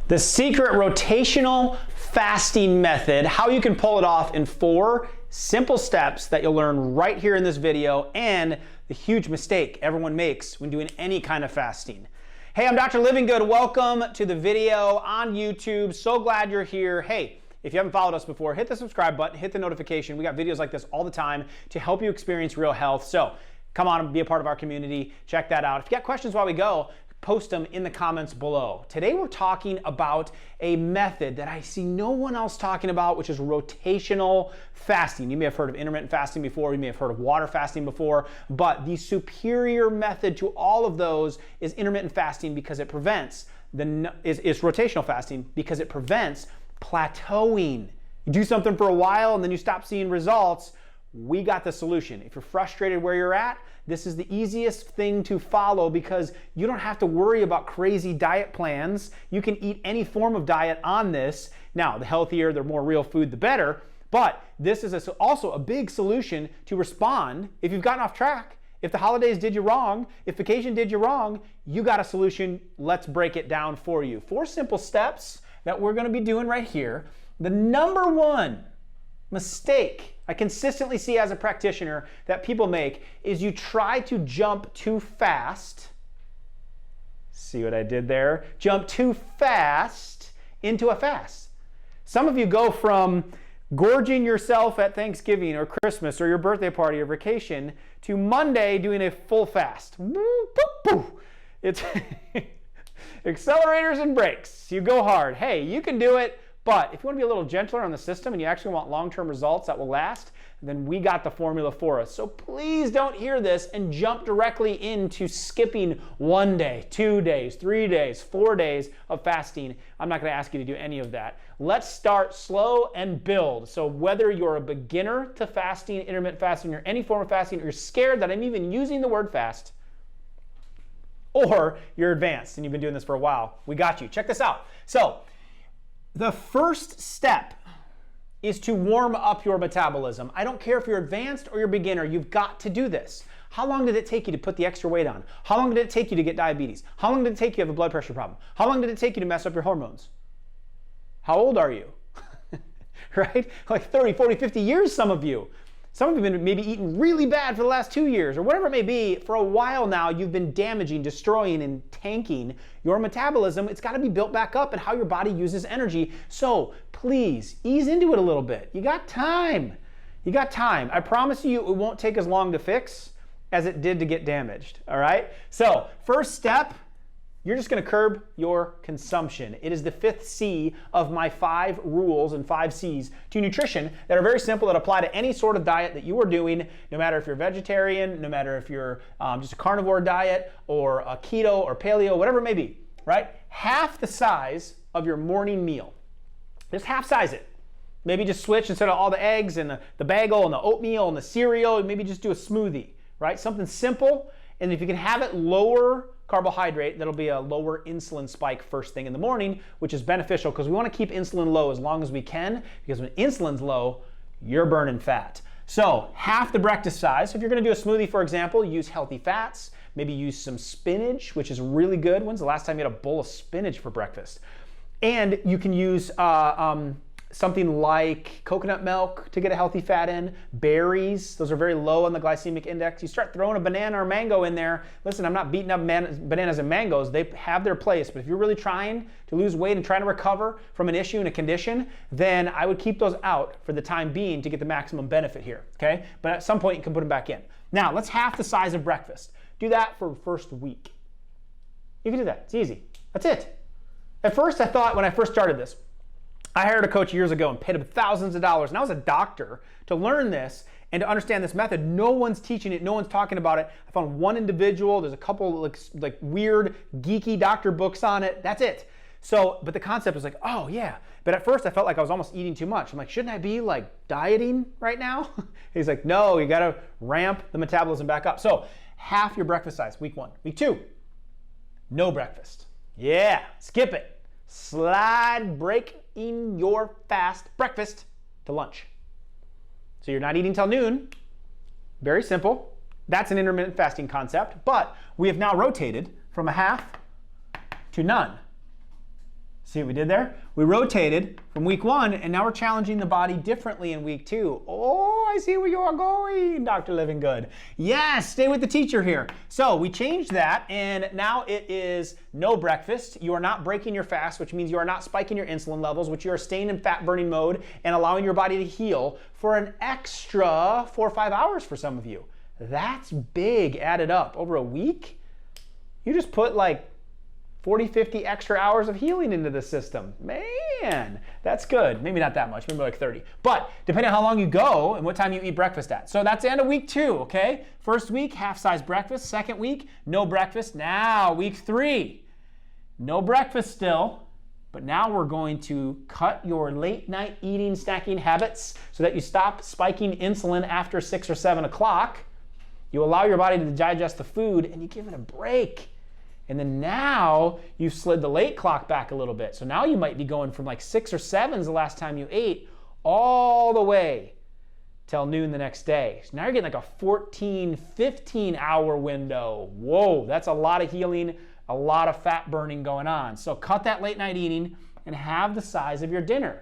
The secret rotational fasting method, how you can pull it off in 4 simple steps that you'll learn right here in this video, and the huge mistake everyone makes when doing any kind of fasting. Hey, I'm Dr. Livingood. Welcome to the video on YouTube. So glad you're here. Hey, if you haven't followed us before, hit the subscribe button, hit the notification. We got videos like this all the time to help you experience real health. So come on and be a part of our community. Check that out. If you got questions while we go, post them in the comments below. Today we're talking about a method that I see no one else talking about, which is rotational fasting. You may have heard of intermittent fasting before, you may have heard of water fasting before, but the superior method to all of those is intermittent fasting because it prevents is rotational fasting because it prevents plateauing. You do something for a while and then you stop seeing results. We got the solution. If you're frustrated where you're at, this is the easiest thing to follow because you don't have to worry about crazy diet plans. You can eat any form of diet on this. Now, the healthier, the more real food, the better. But this is also a big solution to respond if you've gotten off track. If the holidays did you wrong, if vacation did you wrong, you got a solution. Let's break it down for you. 4 simple steps that we're going to be doing right here. The number one mistake I consistently see as a practitioner that people make is you try to jump too fast. See what I did there? Jump too fast into a fast. Some of you go from gorging yourself at Thanksgiving or Christmas or your birthday party or vacation to Monday doing a full fast. It's accelerators and brakes. You go hard. Hey, you can do it. But if you want to be a little gentler on the system and you actually want long-term results that will last, then we got the formula for us. So please don't hear this and jump directly into skipping 1 day, 2 days, 3 days, 4 days of fasting. I'm not going to ask you to do any of that. Let's start slow and build. So whether you're a beginner to fasting, intermittent fasting, or any form of fasting, or you're scared that I'm even using the word fast, or you're advanced and you've been doing this for a while, we got you. Check this out. So the first step is to warm up your metabolism. I don't care if you're advanced or you're beginner, you've got to do this. How long did it take you to put the extra weight on? How long did it take you to get diabetes? How long did it take you to have a blood pressure problem? How long did it take you to mess up your hormones? How old are you? Right? Like 30, 40, 50 years, some of you. Some of you have been maybe eating really bad for the last 2 years or whatever it may be. For a while now, you've been damaging, destroying, and tanking your metabolism. It's got to be built back up and how your body uses energy. So please ease into it a little bit. You got time. You got time. I promise you it won't take as long to fix as it did to get damaged. All right? So first step, you're just going to curb your consumption. It is the 5th C of my 5 rules and 5 C's to nutrition that are very simple, that apply to any sort of diet that you are doing, no matter if you're vegetarian, no matter if you're just a carnivore diet or a keto or paleo, whatever it may be, right? Half the size of your morning meal. Just half size it. Maybe just switch instead of all the eggs and the bagel and the oatmeal and the cereal, maybe just do a smoothie, right? Something simple, and if you can have it lower carbohydrate, that'll be a lower insulin spike first thing in the morning, which is beneficial because we want to keep insulin low as long as we can, because when insulin's low, you're burning fat. So half the breakfast size. So if you're going to do a smoothie, for example, use healthy fats, maybe use some spinach, which is really good. When's the last time you had a bowl of spinach for breakfast? And you can use something like coconut milk to get a healthy fat in, berries, those are very low on the glycemic index. You start throwing a banana or mango in there. Listen, I'm not beating up bananas and mangoes. They have their place, but if you're really trying to lose weight and trying to recover from an issue and a condition, then I would keep those out for the time being to get the maximum benefit here, okay? But at some point you can put them back in. Now, let's half the size of breakfast. Do that for the first week. You can do that, it's easy. That's it. At first I thought, when I first started this, I hired a coach years ago and paid him thousands of dollars, and I was a doctor, to learn this and to understand this method. No one's teaching it, no one's talking about it. I found one individual, there's a couple like weird, geeky doctor books on it, that's it. So, but the concept was like, oh yeah. But at first I felt like I was almost eating too much. I'm like, shouldn't I be like dieting right now? He's like, no, you gotta ramp the metabolism back up. So half your breakfast size, week 1. Week 2, no breakfast. Yeah, skip it. Slide breaking your fast breakfast to lunch. So you're not eating till noon. Very simple. That's an intermittent fasting concept, but we have now rotated from a half to none. See what we did there? We rotated from week 1, and now we're challenging the body differently in week 2. Oh, I see where you are going, Dr. Livingood. Yes, stay with the teacher here. So we changed that, and now it is no breakfast. You are not breaking your fast, which means you are not spiking your insulin levels, which you are staying in fat burning mode and allowing your body to heal for an extra 4 or 5 hours for some of you. That's big added up. Over a week, you just put like 40, 50 extra hours of healing into the system. Man, that's good. Maybe not that much, maybe like 30. But depending on how long you go and what time you eat breakfast at. So that's the end of week 2, okay? First week, half-size breakfast. Second week, no breakfast. Now, week 3, no breakfast still. But now we're going to cut your late night eating, snacking habits so that you stop spiking insulin after 6 or 7 o'clock. You allow your body to digest the food and you give it a break. And then now you've slid the late clock back a little bit. So now you might be going from like 6 or 7's the last time you ate all the way till noon the next day. So now you're getting like a 14, 15 hour window. Whoa, that's a lot of healing, a lot of fat burning going on. So cut that late night eating and have the size of your dinner.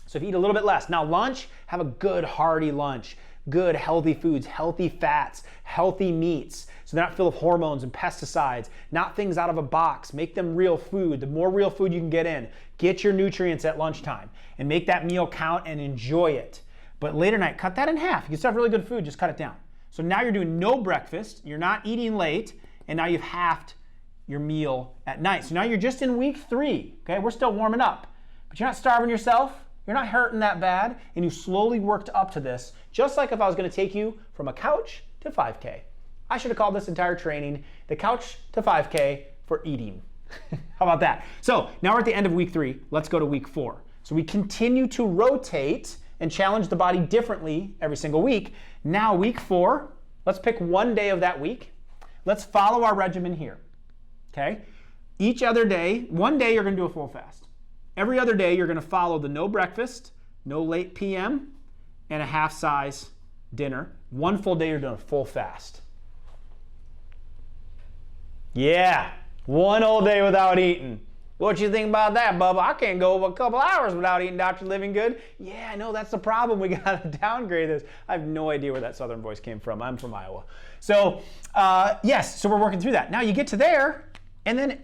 So if you eat a little bit less. Now lunch, have a good hearty lunch. Good healthy foods, healthy fats, healthy meats. So they're not filled with hormones and pesticides, not things out of a box. Make them real food. The more real food you can get in, get your nutrients at lunchtime and make that meal count and enjoy it. But later night, cut that in half. You can still have really good food, just cut it down. So now you're doing no breakfast, you're not eating late, and now you've halved your meal at night. So now you're just in week 3, okay? We're still warming up, but you're not starving yourself. You're not hurting that bad, and you slowly worked up to this, just like if I was going to take you from a couch to 5K. I should have called this entire training the couch to 5K for eating. How about that? So now we're at the end of week 3. Let's go to week 4. So we continue to rotate and challenge the body differently every single week. Now week 4, let's pick one day of that week. Let's follow our regimen here, okay? Each other day, one day you're going to do a full fast. Every other day, you're going to follow the no breakfast, no late PM, and a half-size dinner. One full day, you're doing a full fast. Yeah, one whole day without eating. What you think about that, Bubba? I can't go over a couple hours without eating, Dr. Livingood. Yeah, I know, that's the problem. We got to downgrade this. I have no idea where that southern voice came from. I'm from Iowa. So, yes, so we're working through that. Now you get to there, and then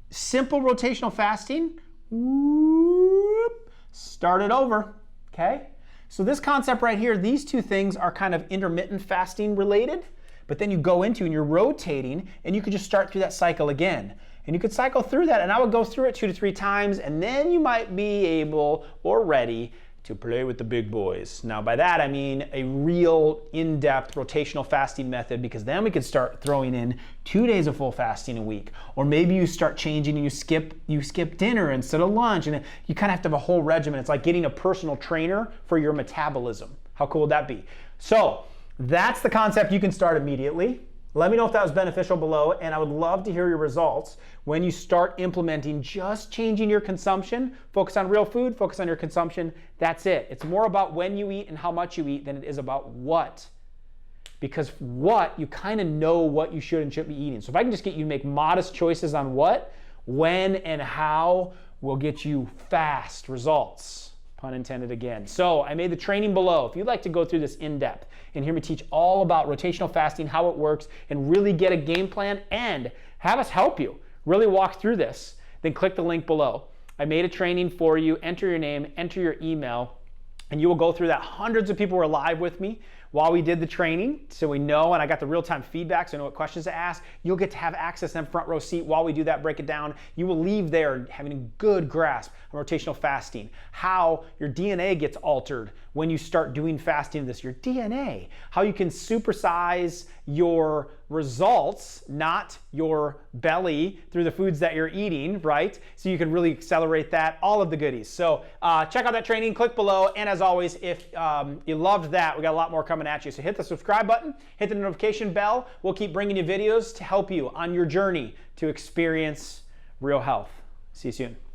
simple rotational fasting. Whoop, start it over, okay? So this concept right here, these two things are kind of intermittent fasting related, but then you go into and you're rotating and you could just start through that cycle again. And you could cycle through that, and I would go through it 2 to 3 times, and then you might be able or ready to play with the big boys. Now by that I mean a real in-depth rotational fasting method, because then we could start throwing in 2 days of full fasting a week. Or maybe you start changing and you skip dinner instead of lunch, and you kind of have to have a whole regimen. It's like getting a personal trainer for your metabolism. How cool would that be? So that's the concept. You can start immediately. Let me know if that was beneficial below, and I would love to hear your results when you start implementing just changing your consumption. Focus on real food, focus on your consumption. That's it. It's more about when you eat and how much you eat than it is about what. Because what, you kind of know what you should and shouldn't be eating. So if I can just get you to make modest choices on what, when, and how will get you fast results. Pun intended again. So I made the training below. If you'd like to go through this in depth and hear me teach all about rotational fasting, how it works, and really get a game plan and have us help you really walk through this, then click the link below. I made a training for you. Enter your name, enter your email, and you will go through that. Hundreds of people were live with me while we did the training, so we know, and I got the real-time feedback, so I know what questions to ask. You'll get to have access and front row seat while we do that, break it down. You will leave there having a good grasp on rotational fasting, how your DNA gets altered when you start doing fasting this, your DNA, how you can supersize your results, not your belly, through the foods that you're eating, right? So you can really accelerate that, all of the goodies. So check out that training, click below, and as always, if you loved that, we got a lot more coming at you. So hit the subscribe button, hit the notification bell. We'll keep bringing you videos to help you on your journey to experience real health. See you soon.